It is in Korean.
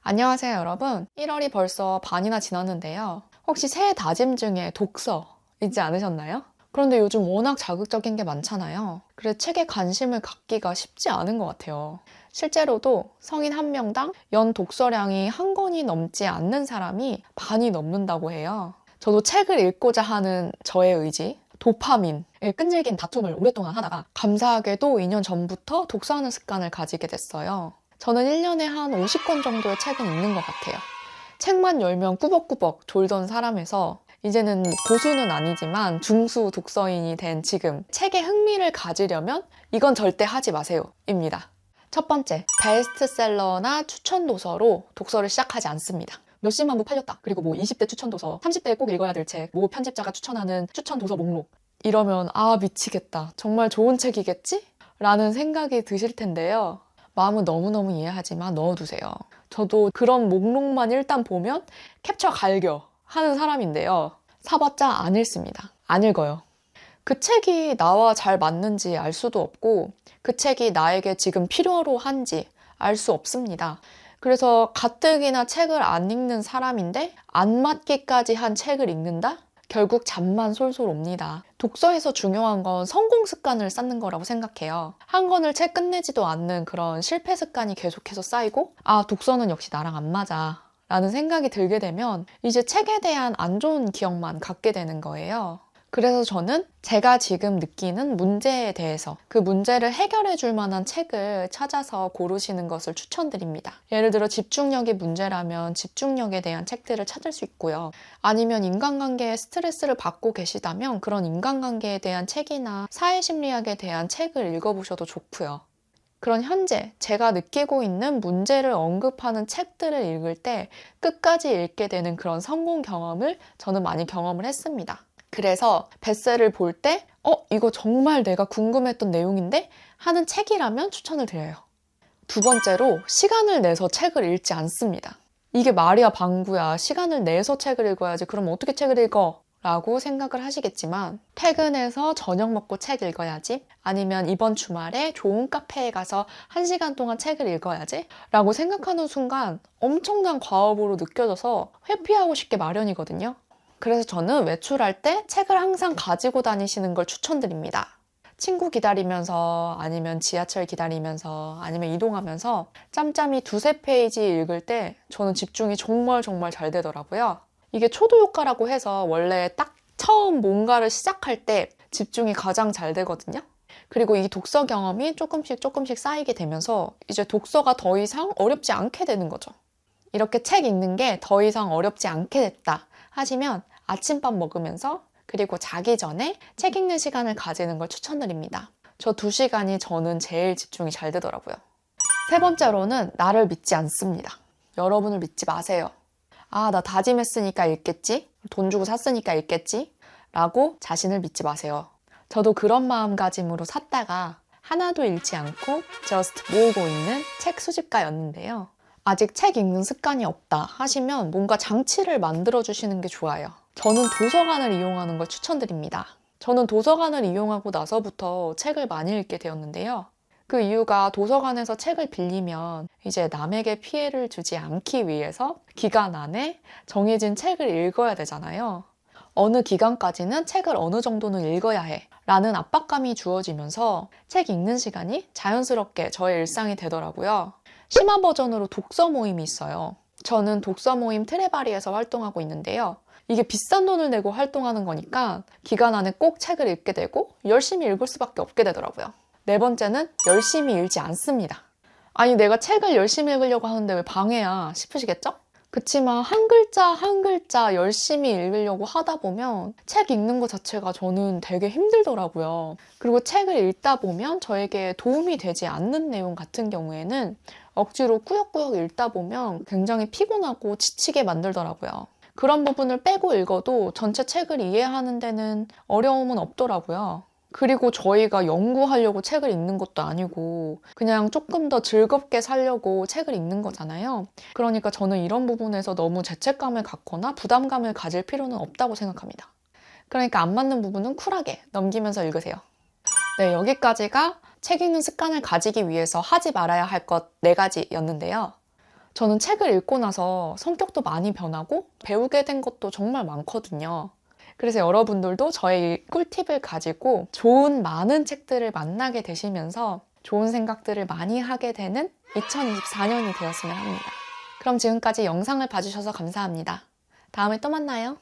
안녕하세요, 여러분. 1월이 벌써 반이나 지났는데요. 혹시 새해 다짐 중에 독서 있지 않으셨나요? 그런데 요즘 워낙 자극적인 게 많잖아요. 그래서 책에 관심을 갖기가 쉽지 않은 것 같아요. 실제로도 성인 한 명당 연 독서량이 한 권이 넘지 않는 사람이 반이 넘는다고 해요. 저도 책을 읽고자 하는 저의 의지, 도파민에 끈질긴 다툼을 오랫동안 하다가 감사하게도 2년 전부터 독서하는 습관을 가지게 됐어요. 저는 1년에 한 50권 정도의 책은 읽는 것 같아요. 책만 열면 꾸벅꾸벅 졸던 사람에서 이제는 고수는 아니지만 중수 독서인이 된 지금 책에 흥미를 가지려면 이건 절대 하지 마세요 입니다. 첫 번째, 베스트셀러나 추천 도서로 독서를 시작하지 않습니다. 몇십만 부 팔렸다. 그리고 뭐 20대 추천 도서, 30대에 꼭 읽어야 될 책, 뭐 편집자가 추천하는 추천 도서 목록. 이러면 미치겠다. 정말 좋은 책이겠지? 라는 생각이 드실 텐데요. 마음은 너무너무 이해하지만 넣어두세요. 저도 그런 목록만 일단 보면 캡처 갈겨 하는 사람인데요. 사봤자 안 읽습니다. 안 읽어요. 그 책이 나와 잘 맞는지 알 수도 없고 그 책이 나에게 지금 필요로 한지 알 수 없습니다. 그래서 가뜩이나 책을 안 읽는 사람인데 안 맞기까지 한 책을 읽는다? 결국 잠만 솔솔 옵니다. 독서에서 중요한 건 성공 습관을 쌓는 거라고 생각해요. 한 권을 책 끝내지도 않는 그런 실패 습관이 계속해서 쌓이고 독서는 역시 나랑 안 맞아 라는 생각이 들게 되면 이제 책에 대한 안 좋은 기억만 갖게 되는 거예요. 그래서 저는 제가 지금 느끼는 문제에 대해서 그 문제를 해결해 줄 만한 책을 찾아서 고르시는 것을 추천드립니다. 예를 들어 집중력이 문제라면 집중력에 대한 책들을 찾을 수 있고요. 아니면 인간관계에 스트레스를 받고 계시다면 그런 인간관계에 대한 책이나 사회심리학에 대한 책을 읽어보셔도 좋고요. 그런 현재 제가 느끼고 있는 문제를 언급하는 책들을 읽을 때 끝까지 읽게 되는 그런 성공 경험을 저는 많이 경험을 했습니다. 그래서 베스트를 볼 때 이거 정말 내가 궁금했던 내용인데 하는 책이라면 추천을 드려요. 두 번째로 시간을 내서 책을 읽지 않습니다. 이게 말이야 방구야. 시간을 내서 책을 읽어야지. 그럼 어떻게 책을 읽어? 라고 생각을 하시겠지만 퇴근해서 저녁 먹고 책 읽어야지, 아니면 이번 주말에 좋은 카페에 가서 1시간 동안 책을 읽어야지 라고 생각하는 순간 엄청난 과업으로 느껴져서 회피하고 싶게 마련이거든요. 그래서 저는 외출할 때 책을 항상 가지고 다니시는 걸 추천드립니다. 친구 기다리면서, 아니면 지하철 기다리면서, 아니면 이동하면서 짬짬이 2-3페이지 읽을 때 저는 집중이 정말 잘 되더라고요. 이게 초도 효과라고 해서 원래 딱 처음 뭔가를 시작할 때 집중이 가장 잘 되거든요. 그리고 이 독서 경험이 조금씩 쌓이게 되면서 이제 독서가 더 이상 어렵지 않게 되는 거죠. 이렇게 책 읽는 게 더 이상 어렵지 않게 됐다 하시면 아침밥 먹으면서 그리고 자기 전에 책 읽는 시간을 가지는 걸 추천드립니다. 저 2시간이 저는 제일 집중이 잘 되더라고요. 세 번째로는 나를 믿지 않습니다. 여러분을 믿지 마세요. 나 다짐했으니까 읽겠지? 돈 주고 샀으니까 읽겠지? 라고 자신을 믿지 마세요. 저도 그런 마음가짐으로 샀다가 하나도 읽지 않고 just 모으고 있는 책 수집가였는데요. 아직 책 읽는 습관이 없다 하시면 뭔가 장치를 만들어 주시는 게 좋아요. 저는 도서관을 이용하는 걸 추천드립니다. 저는 도서관을 이용하고 나서부터 책을 많이 읽게 되었는데요. 그 이유가 도서관에서 책을 빌리면 이제 남에게 피해를 주지 않기 위해서 기간 안에 정해진 책을 읽어야 되잖아요. 어느 기간까지는 책을 어느 정도는 읽어야 해 라는 압박감이 주어지면서 책 읽는 시간이 자연스럽게 저의 일상이 되더라고요. 심화 버전으로 독서 모임이 있어요. 저는 독서 모임 트레바리에서 활동하고 있는데요. 이게 비싼 돈을 내고 활동하는 거니까 기간 안에 꼭 책을 읽게 되고 열심히 읽을 수밖에 없게 되더라고요. 네 번째는 열심히 읽지 않습니다. 아니 내가 책을 열심히 읽으려고 하는데 왜 방해야 싶으시겠죠? 그치만 한 글자 한 글자 열심히 읽으려고 하다 보면 책 읽는 것 자체가 저는 되게 힘들더라고요. 그리고 책을 읽다 보면 저에게 도움이 되지 않는 내용 같은 경우에는 억지로 꾸역꾸역 읽다 보면 굉장히 피곤하고 지치게 만들더라고요. 그런 부분을 빼고 읽어도 전체 책을 이해하는 데는 어려움은 없더라고요. 그리고 저희가 연구하려고 책을 읽는 것도 아니고 그냥 조금 더 즐겁게 살려고 책을 읽는 거잖아요. 그러니까 저는 이런 부분에서 너무 죄책감을 갖거나 부담감을 가질 필요는 없다고 생각합니다. 그러니까 안 맞는 부분은 쿨하게 넘기면서 읽으세요. 네, 여기까지가 책 읽는 습관을 가지기 위해서 하지 말아야 할 것 4가지였는데요. 저는 책을 읽고 나서 성격도 많이 변하고 배우게 된 것도 정말 많거든요. 그래서 여러분들도 저의 꿀팁을 가지고 좋은 많은 책들을 만나게 되시면서 좋은 생각들을 많이 하게 되는 2024년이 되었으면 합니다. 그럼 지금까지 영상을 봐주셔서 감사합니다. 다음에 또 만나요.